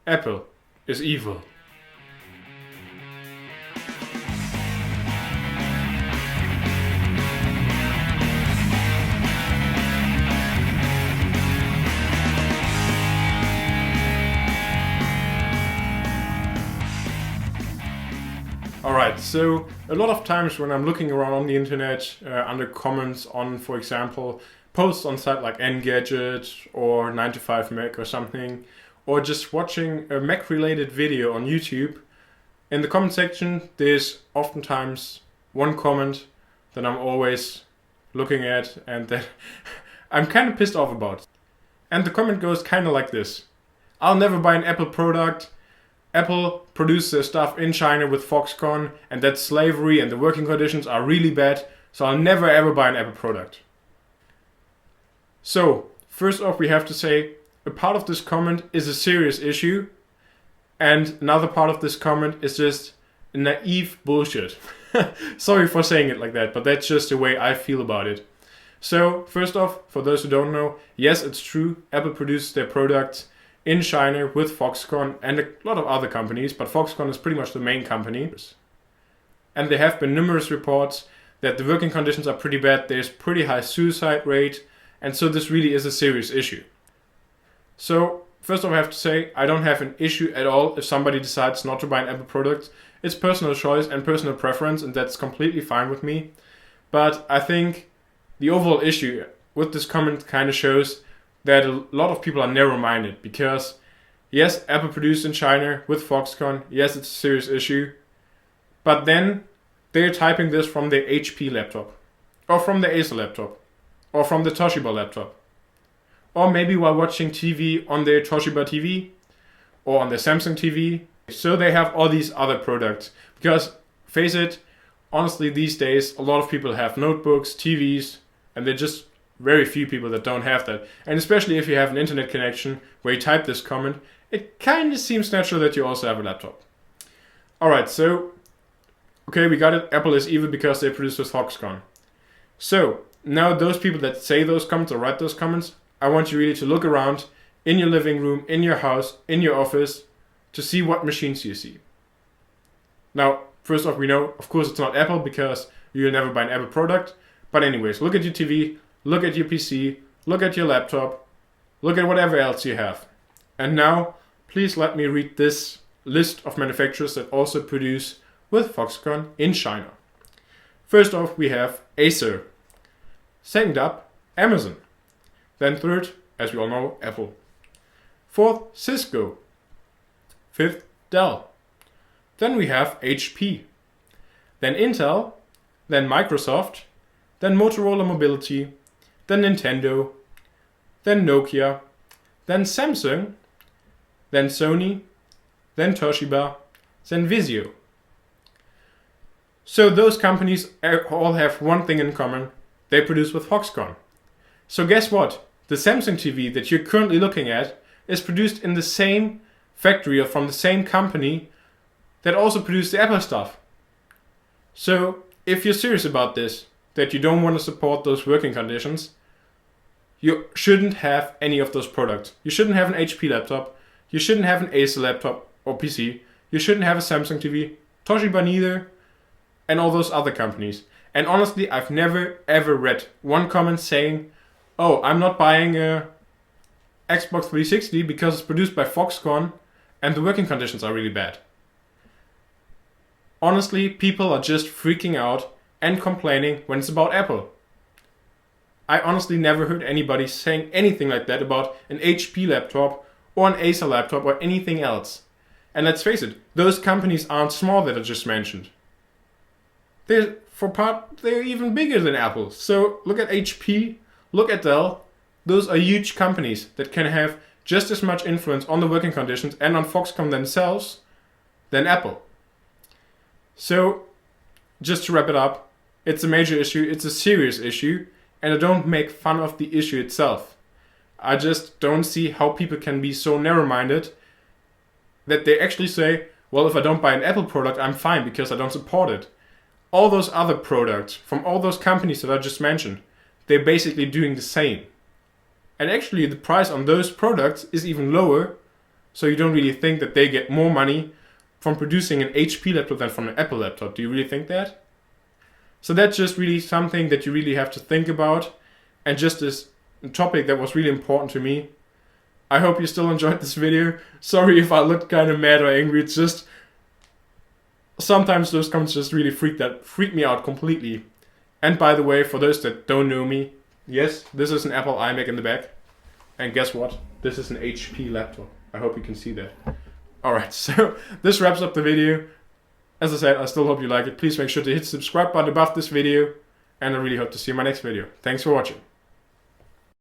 Apple is evil. Alright, so a lot of times when I'm looking around on the internet, under comments on, for example, posts on sites like Engadget or 9to5Mac or something, or just watching a Mac related video on YouTube, in the comment section there's oftentimes one comment that I'm always looking at and that I'm kind of pissed off about. And the comment goes kind of like this: I'll never buy an Apple product. Apple produces their stuff in China with Foxconn, and that's slavery and the working conditions are really bad, so I'll never ever buy an Apple product. So, first off, we have to say a part of this comment is a serious issue, and another part of this comment is just naive bullshit. Sorry for saying it like that, but that's just the way I feel about it. So, first off, for those who don't know, yes, it's true, Apple produces their products in China with Foxconn and a lot of other companies, but Foxconn is pretty much the main company. And there have been numerous reports that the working conditions are pretty bad, there's pretty high suicide rate, and so this really is a serious issue. So, first off, I have to say, I don't have an issue at all if somebody decides not to buy an Apple product. It's personal choice and personal preference, and that's completely fine with me. But I think the overall issue with this comment kind of shows that a lot of people are narrow-minded, because yes, Apple produced in China with Foxconn, yes, it's a serious issue, but then they're typing this from their HP laptop, or from the Acer laptop, or from the Toshiba laptop, or maybe while watching TV on their Toshiba TV, or on their Samsung TV. So they have all these other products, because face it, honestly these days a lot of people have notebooks, TVs, and they're just very few people that don't have that. And especially if you have an internet connection where you type this comment, it kind of seems natural that you also have a laptop. Alright, so, okay, we got it. Apple is evil because they produce with Foxconn. So, now those people that say those comments or write those comments, I want you really to look around in your living room, in your house, in your office, to see what machines you see. Now, first off, we know, of course, it's not Apple because you'll never buy an Apple product. But anyways, look at your TV, look at your PC, look at your laptop, look at whatever else you have. And now, please let me read this list of manufacturers that also produce with Foxconn in China. First off, we have Acer. Second up, Amazon. Then third, as we all know, Apple. Fourth, Cisco. Fifth, Dell. Then we have HP. Then Intel. Then Microsoft. Then Motorola Mobility. Then Nintendo. Then Nokia. Then Samsung. Then Sony. Then Toshiba. Then Vizio. So those companies all have one thing in common. They produce with Foxconn. So guess what? The Samsung TV that you're currently looking at is produced in the same factory or from the same company that also produced the Apple stuff. So if you're serious about this, that you don't want to support those working conditions, you shouldn't have any of those products. You shouldn't have an HP laptop. You shouldn't have an Acer laptop or PC. You shouldn't have a Samsung TV. Toshiba neither. And all those other companies. And honestly, I've never ever read one comment saying, oh, I'm not buying a Xbox 360 because it's produced by Foxconn and the working conditions are really bad. Honestly, people are just freaking out and complaining when it's about Apple. I honestly never heard anybody saying anything like that about an HP laptop or an Acer laptop or anything else. And let's face it, those companies aren't small that I just mentioned. They're even bigger than Apple. So look at HP, look at Dell. Those are huge companies that can have just as much influence on the working conditions and on Foxconn themselves than Apple. So, just to wrap it up, it's a major issue, it's a serious issue, and I don't make fun of the issue itself. I just don't see how people can be so narrow-minded that they actually say, well, if I don't buy an Apple product, I'm fine because I don't support it. All those other products from all those companies that I just mentioned, they're basically doing the same. And actually the price on those products is even lower So you don't really think that they get more money from producing an HP laptop than from an Apple laptop. Do you really think that? So that's just really something that you really have to think about, and just this topic that was really important to me. I hope you still enjoyed this video. Sorry if I looked kind of mad or angry. It's just sometimes those comments just really freak me out completely. And by the way, for those that don't know me, yes, this is an Apple iMac in the back. And guess what? This is an HP laptop. I hope you can see that. Alright, so this wraps up the video. As I said, I still hope you like it. Please make sure to hit the subscribe button above this video. And I really hope to see you in my next video. Thanks for watching.